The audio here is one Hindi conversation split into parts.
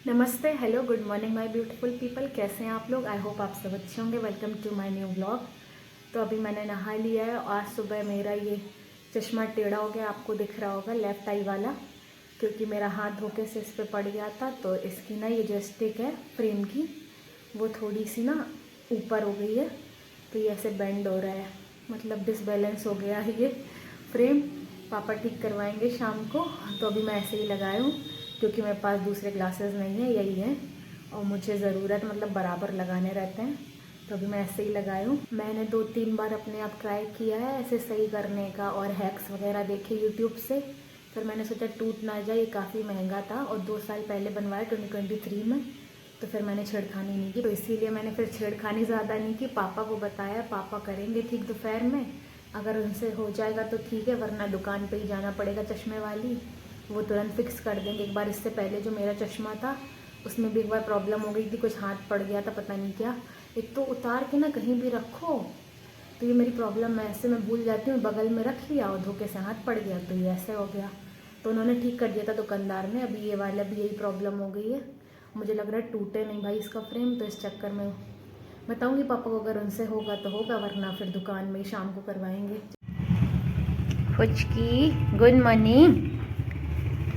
नमस्ते, hello, good morning my beautiful people. कैसे हैं आप लोग? आई होप आप सब अच्छे होंगे। Welcome to my new vlog. तो अभी मैंने नहा लिया है और आज सुबह मेरा ये चश्मा टेढ़ा हो गया, आपको दिख रहा होगा, लेफ़्ट आई वाला, क्योंकि मेरा हाथ धोखे से इस पर पड़ गया था। तो इसकी ना ये जो स्टिक है फ्रेम की, वो थोड़ी सी ना ऊपर हो गई है, तो ये ऐसे बेंड हो रहा है, मतलब डिसबैलेंस हो गया है ये फ्रेम। पापा ठीक करवाएंगे शाम को। तो अभी मैं ऐसे ही लगाया हूँ क्योंकि मेरे पास दूसरे ग्लासेस नहीं है, यही है, और मुझे ज़रूरत मतलब बराबर लगाने रहते हैं, तो अभी मैं ऐसे ही लगाई हूँ। मैंने 2-3 बार अपने आप ट्राई किया है ऐसे सही करने का और हैक्स वगैरह देखे यूट्यूब से। फिर मैंने सोचा टूट ना जाए, ये काफ़ी महंगा था और 2 साल पहले बनवाया 2023 में, तो फिर मैंने छेड़खानी नहीं की। तो इसीलिए मैंने फिर छेड़खानी ज़्यादा नहीं की, पापा को बताया, पापा करेंगे ठीक दोपहर में। अगर उनसे हो जाएगा तो ठीक है, वरना दुकान पे ही जाना पड़ेगा चश्मे वाली, वो तुरंत फिक्स कर देंगे। एक बार इससे पहले जो मेरा चश्मा था उसमें भी एक बार प्रॉब्लम हो गई थी, कुछ हाथ पड़ गया था, पता नहीं क्या। एक तो उतार के ना कहीं भी रखो तो ये मेरी प्रॉब्लम है, ऐसे मैं भूल जाती हूँ, बगल में रख लिया और धोखे से हाथ पड़ गया, तो ये ऐसे हो गया। तो उन्होंने ठीक कर दिया था दुकानदार ने। अभी ये वाला भी यही प्रॉब्लम हो गई है। मुझे लग रहा है टूटे नहीं भाई इसका फ्रेम, तो इस चक्कर में बताऊँगी पापा को, अगर उनसे होगा तो होगा, वरना फिर दुकान में ही शाम को करवाएंगे। फुचकी गुड मॉर्निंग।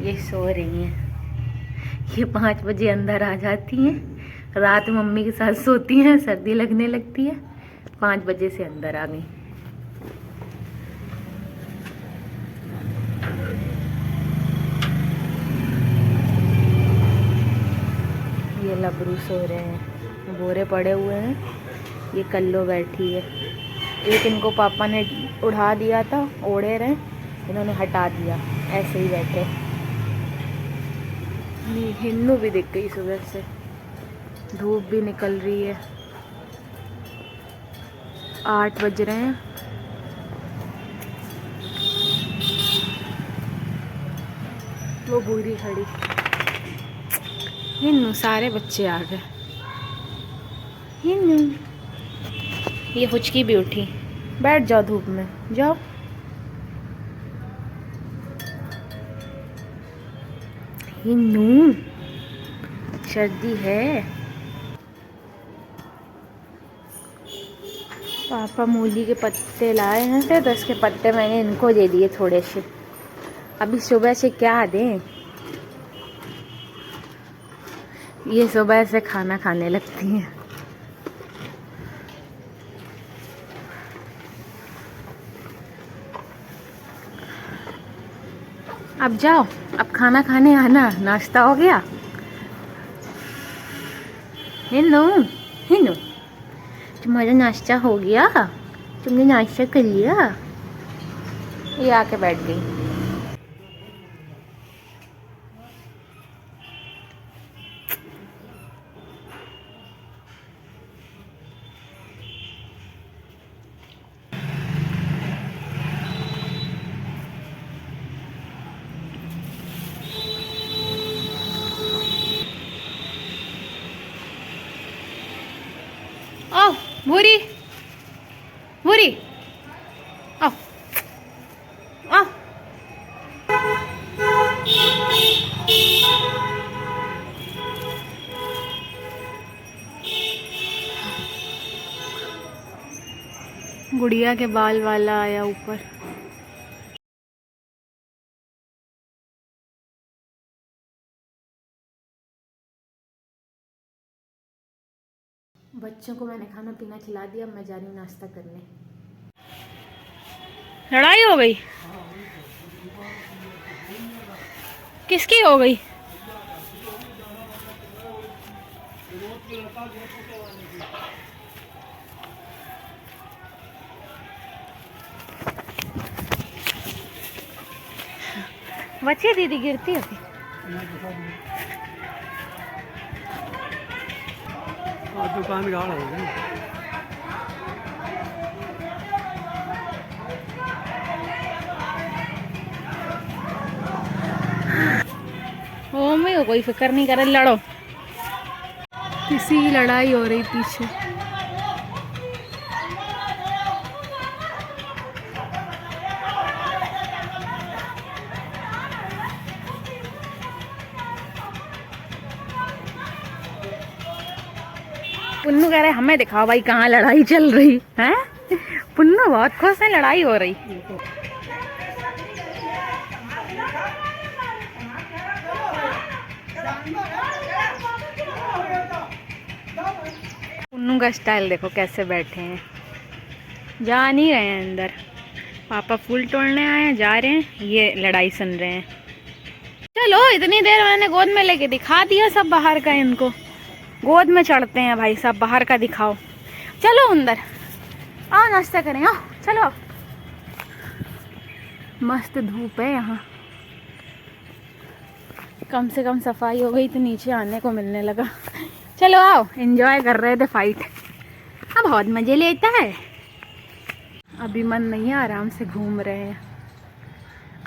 ये सो रही हैं, ये 5 बजे अंदर आ जाती हैं। रात में मम्मी के साथ सोती हैं, सर्दी लगने लगती है, 5 बजे से अंदर आ गई। ये लबरू सो रहे हैं, बोरे पड़े हुए हैं, ये कल्लो बैठी है। एक इनको पापा ने उड़ा दिया था, ओढ़े रहे, इन्होंने हटा दिया, ऐसे ही बैठे। हिन्नू भी दिख गई सुबह से, धूप भी निकल रही है, 8 बज रहे हैं। वो बूढ़ी खड़ी। हिन्नू, सारे बच्चे आ गए। हिन्नू, ये हुचकी भी उठी। बैठ जाओ धूप में, जाओ। हिन्नू, सर्दी है। पापा मूली के पत्ते लाए हैं, तो उसके पत्ते मैंने इनको दे दिए थोड़े से। अभी सुबह से क्या दें, ये सुबह से खाना खाने लगती हैं। अब जाओ, अब खाना खाने आना, नाश्ता हो गया। हिन्नू, हिन्नू, तुम्हारा नाश्ता हो गया? तुमने नाश्ता कर लिया? ये आके बैठ गई। ओ भूरी, भूरी, ओ ओ, गुड़िया के बाल वाला आया ऊपर। बच्चों को मैंने खाना पीना खिला दिया, अब मैं जा रही हूँ नाश्ता करने। लड़ाई हो गई? किसकी हो गई? बच्चे दीदी गिरती है। दुकान गाड़ हो गई। ओ मैं कोई फिक्र नहीं करे, लड़ो। किसी की लड़ाई हो रही पीछे। पुन्नू कह रहे हमें दिखाओ भाई कहाँ लड़ाई चल रही है। पुन्नू बहुत खुश है, लड़ाई हो रही। पुन्नू का स्टाइल देखो कैसे बैठे हैं, जा नहीं रहे हैं अंदर। पापा फूल तोड़ने आए हैं, जा रहे हैं, ये लड़ाई सुन रहे हैं। चलो इतनी देर मैंने गोद में लेके दिखा दिया सब बाहर का, इनको गोद में चढ़ते हैं भाई साहब, बाहर का दिखाओ। चलो अंदर आओ, नाश्ता करें, आओ चलो। मस्त धूप है यहाँ, कम से कम सफाई हो गई तो नीचे आने को मिलने लगा। चलो आओ, एंजॉय कर रहे थे फाइट, अब बहुत मजे लेता है। अभी मन नहीं है, आराम से घूम रहे हैं,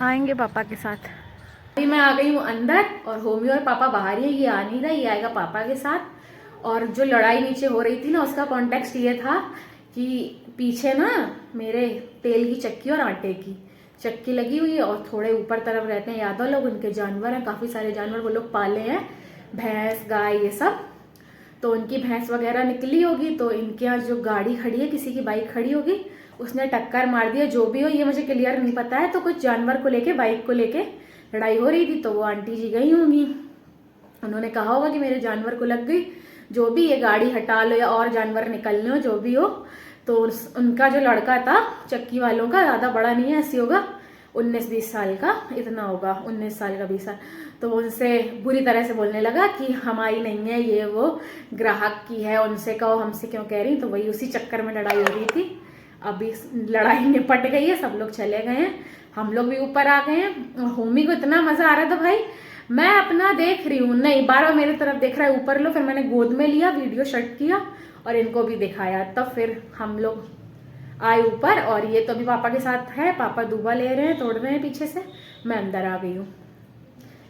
आएंगे पापा के साथ। अभी मैं आ गई हूँ अंदर और होमी और पापा बाहर ही है, ये आ नहीं रहा, ये आएगा पापा के साथ। और जो लड़ाई नीचे हो रही थी ना, उसका कॉन्टेक्स्ट ये था कि पीछे ना मेरे तेल की चक्की और आटे की चक्की लगी हुई है और थोड़े ऊपर तरफ रहते हैं यादव लोग, उनके जानवर हैं, काफ़ी सारे जानवर वो लोग पाले हैं, भैंस गाय ये सब। तो उनकी भैंस वगैरह निकली होगी, तो इनके यहाँ जो गाड़ी खड़ी है, किसी की बाइक खड़ी होगी, उसने टक्कर मार दिया। जो भी हो ये मुझे क्लियर नहीं पता है। तो कुछ जानवर को लेके, बाइक को लेके लड़ाई हो रही थी, तो वो आंटी जी गई होंगी, उन्होंने कहा होगा कि मेरे जानवर को लग गई, जो भी, ये गाड़ी हटा लो या और जानवर निकलने हो, जो भी हो। तो उनका जो लड़का था चक्की वालों का, ज़्यादा बड़ा नहीं है, ऐसी होगा 19-20 साल का, इतना होगा 19 साल का 20 साल। तो वो उनसे बुरी तरह से बोलने लगा कि हमारी नहीं है ये, वो ग्राहक की है, उनसे कहो, हमसे क्यों कह रही। तो वही उसी चक्कर में लड़ाई हो रही थी। अभी लड़ाई निपट गई है, सब लोग चले गए हैं, हम लोग भी ऊपर आ गए हैं। होमी को इतना मजा आ रहा था भाई, मैं अपना देख रही हूँ, नहीं बार बार मेरी तरफ देख रहा है, ऊपर लो। फिर मैंने गोद में लिया, वीडियो शूट किया और इनको भी दिखाया, तब फिर हम लोग आए ऊपर। और ये तो अभी पापा के साथ है, पापा दूबा ले रहे हैं, तोड़ रहे हैं पीछे से। मैं अंदर आ गई हूँ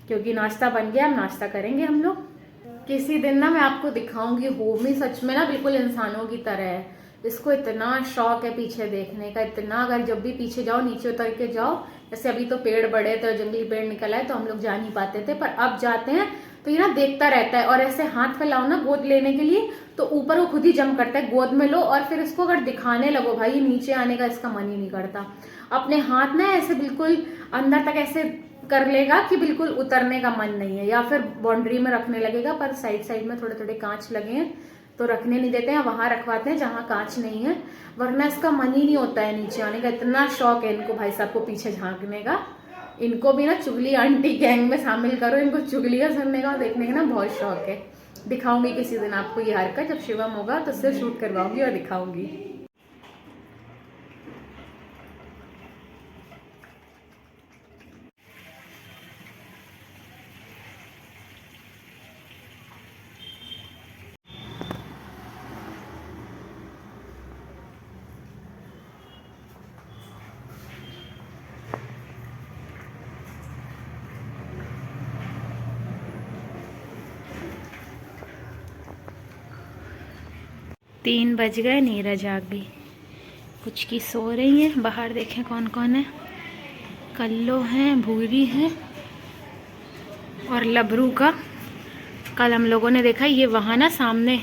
क्योंकि नाश्ता बन गया, अब नाश्ता करेंगे हम लोग। किसी दिन ना मैं आपको दिखाऊंगी, होमी सच में ना बिल्कुल इंसानों की तरह है, इसको इतना शौक है पीछे देखने का, इतना। अगर जब भी पीछे जाओ, नीचे उतर के जाओ, जैसे अभी तो पेड़ बड़े थे, जंगली पेड़ निकल आए तो हम लोग जा नहीं पाते थे, पर अब जाते हैं तो ये ना देखता रहता है। और ऐसे हाथ फैलाओ ना गोद लेने के लिए, तो ऊपर वो खुद ही जंप करता है, गोद में लो और फिर इसको अगर दिखाने लगो भाई, नीचे आने का इसका मन ही नहीं करता। अपने हाथ ना ऐसे बिल्कुल अंदर तक ऐसे कर लेगा कि बिल्कुल उतरने का मन नहीं है, या फिर बाउंड्री में रखने लगेगा, पर साइड साइड में थोड़े थोड़े कांच लगे हैं तो रखने नहीं देते हैं, वहां रखवाते हैं जहां कांच नहीं है, वरना इसका मन ही नहीं होता है नीचे आने का। इतना शौक है इनको भाई साहब को पीछे झांकने का। इनको भी ना चुगली आंटी गैंग में शामिल करो, इनको चुगलियां सुनने का और देखने का ना बहुत शौक है। दिखाऊंगी किसी दिन आपको ये हरकत, जब शिवम होगा तो सिर्फ शूट करवाऊंगी और दिखाऊंगी। तीन बज गए, नीरज आ गई, कुछ की सो रही है। बाहर देखें कौन कौन है, कल्लो है, भूरी है और लबरू का। कल हम लोगों ने देखा, ये वहाँ ना सामने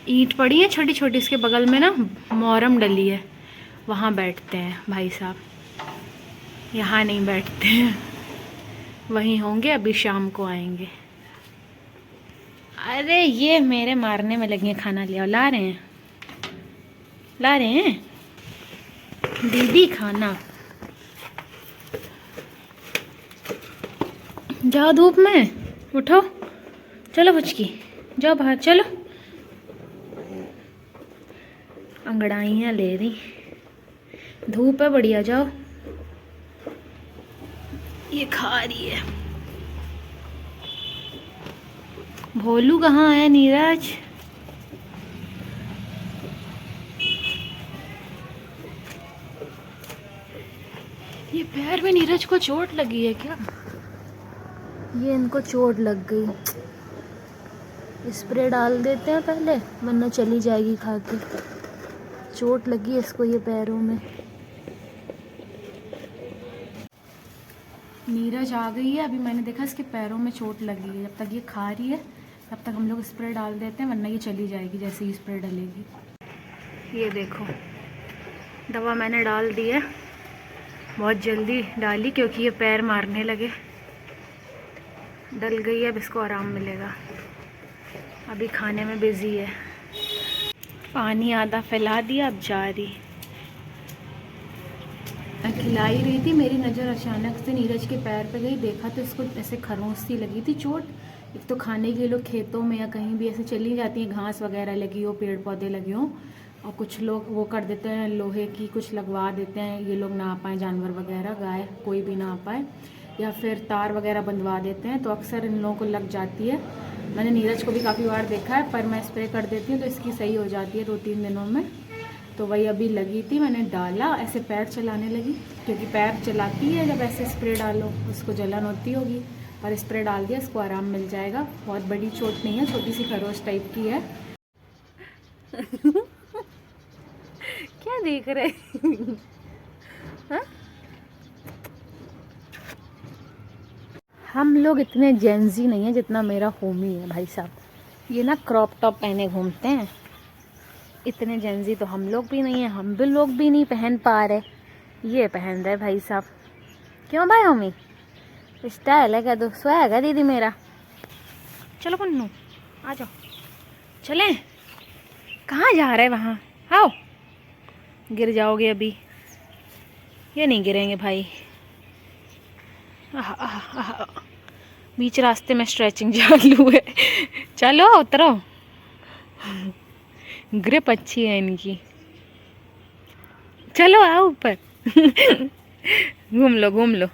ईंट पड़ी है छोटी छोटी, इसके बगल में ना मोरम डली है, वहाँ बैठते हैं भाई साहब, यहाँ नहीं बैठते हैं, वहीं होंगे, अभी शाम को आएंगे। अरे ये मेरे मारने में लगी है, खाना ले आओ, ला रहे हैं, ला रहे हैं दीदी खाना। जाओ धूप में, उठो, चलो बचकी, जाओ बाहर, चलो। अंगड़ाइयाँ ले रही, धूप है बढ़िया, जाओ। ये खा रही है। भोलू कहाँ है नीरज? ये पैर में नीरज को चोट लगी है क्या? ये इनको चोट लग गई, स्प्रे डाल देते हैं पहले, वरना चली जाएगी खा के। चोट लगी है इसको ये पैरों में। नीरज आ गई है, अभी मैंने देखा इसके पैरों में चोट लगी है। जब तक ये खा रही है तब तक हम लोग स्प्रे डाल देते हैं, वरना ये चली जाएगी जैसे ही स्प्रे डलेगी। ये देखो दवा मैंने डाल दी है, बहुत जल्दी डाली क्योंकि ये पैर मारने लगे। डल गई है, अब इसको आराम मिलेगा। अभी खाने में बिजी है। पानी आधा फैला दिया, अब जा रही। मैं खिला ही रही थी, मेरी नज़र अचानक से नीरज के पैर पे गई। देखा तो इसको ऐसे खरोंच सी लगी थी चोट। एक तो खाने के लोग खेतों में या कहीं भी ऐसे चली जाती हैं, घास वगैरह लगी हो, पेड़ पौधे लगे हों, और कुछ लोग वो कर देते हैं, लोहे की कुछ लगवा देते हैं, ये लोग ना आ पाएँ, जानवर वगैरह, गाय कोई भी ना आ पाए, या फिर तार वगैरह बंधवा देते हैं, तो अक्सर इन लोगों को लग जाती है। मैंने नीरज को भी काफ़ी बार देखा है, पर मैं स्प्रे कर देती हूँ तो इसकी सही हो जाती है 2-3 दिनों में। तो वही अभी लगी थी, मैंने डाला, ऐसे पैर चलाने लगी, क्योंकि पैर चलाती है जब ऐसे स्प्रे डालो, उसको जलन होती होगी, और स्प्रे डाल दिया, इसको आराम मिल जाएगा। बहुत बड़ी चोट नहीं है, छोटी सी खरोच टाइप की है। क्या देख रहे हाँ? हम लोग इतने जेंजी नहीं है जितना मेरा होमी है भाई साहब। ये ना क्रॉप टॉप पहने घूमते हैं, इतने जेंजी तो हम लोग भी नहीं है, हम भी लोग भी नहीं पहन पा रहे, ये पहन रहे भाई साहब। क्यों भाई होमी, स्टाइल है क्या, तो स्वैग है दीदी मेरा। चलो पन्नू आ जाओ, चलें। कहाँ जा रहे वहाँ, आओ। गिर जाओगे अभी, ये नहीं गिरेंगे भाई। बीच रास्ते में स्ट्रेचिंग चालू है। चलो उतरो, ग्रिप अच्छी है इनकी। चलो आओ ऊपर। घूम लो घूम लो।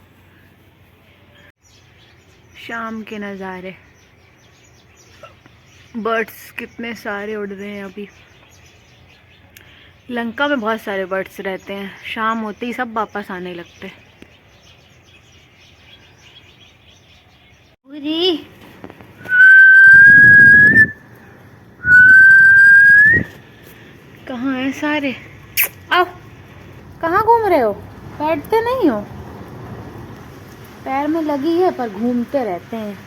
शाम के नज़ारे, बर्ड्स कितने सारे उड़ रहे हैं। अभी लंका में बहुत सारे बर्ड्स रहते हैं, शाम होते ही सब वापस आने लगते हैं। कहाँ है सारे, आओ। कहाँ घूम रहे हो, बैठते नहीं हो। पैर में लगी है पर घूमते रहते हैं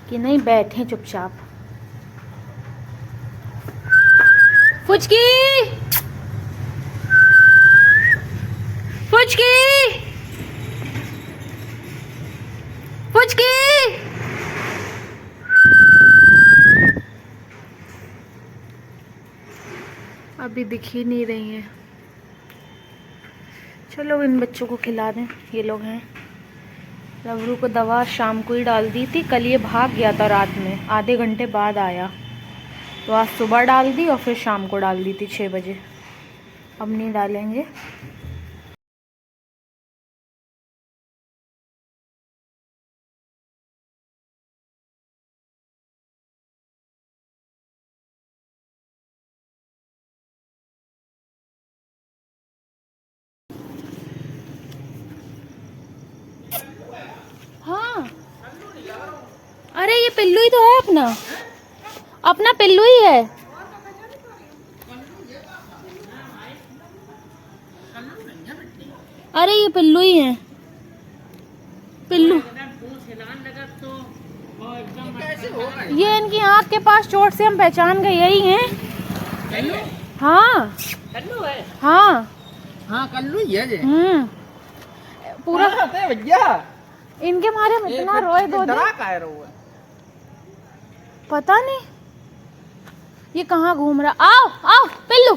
कि नहीं बैठे चुपचाप। फुचकी फुचकी फुचकी। अभी दिख ही नहीं रही हैं। चलो इन बच्चों को खिला दें। ये लोग हैं, लवरू को दवा शाम को ही डाल दी थी। कल ये भाग गया था रात में, आधे घंटे बाद आया, तो आज सुबह डाल दी और फिर शाम को डाल दी थी 6 बजे। अब नहीं डालेंगे। हाँ, अरे ये पिल्लू ही तो है अपना, अपना पिल्लू ही है। अरे ये पिल्लू ही है, पिल्लू। ये इनकी आँख के पास चोट से हम पहचान गए, यही हैं। हाँ कल्लू है, हाँ हाँ कल्लू ही है। पूरा भैया इनके मारे हम इतना रोए 2 दिन, पता नहीं ये कहाँ घूम रहा। आओ आओ पिल्लू,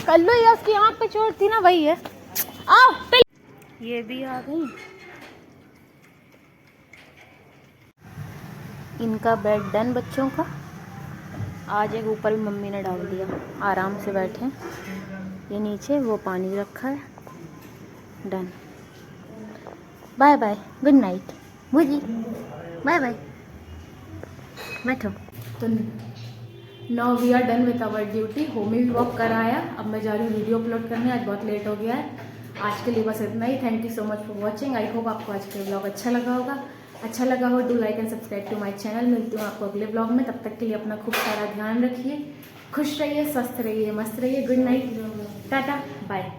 कल्लू ही है, उसकी आँख पे चोट थी ना, वही है। आओ पिल्लू। ये भी आ गई। इनका बेड डन बच्चों का। आज एक ऊपर भी मम्मी ने डाल दिया, आराम से बैठे। ये नीचे वो पानी रखा है, done. Bye bye, good night बुजी, बाय बाय, बैठो। तो now we are done with our duty. होमी भी वॉक कराया, अब मैं जा रही हूँ वीडियो अपलोड करने, आज बहुत लेट हो गया है। आज के लिए बस इतना ही। Thank you so much for watching. I hope आपको आज का ब्लॉग अच्छा लगा होगा। अच्छा लगा हो do like and subscribe to my channel. मिलती हूँ आपको अगले ब्लॉग में, तब तक के लिए अपना खूब सारा ध्यान रखिए, खुश रहिए, स्वस्थ रहिए, मस्त रहिए। Good night, ta ta, bye.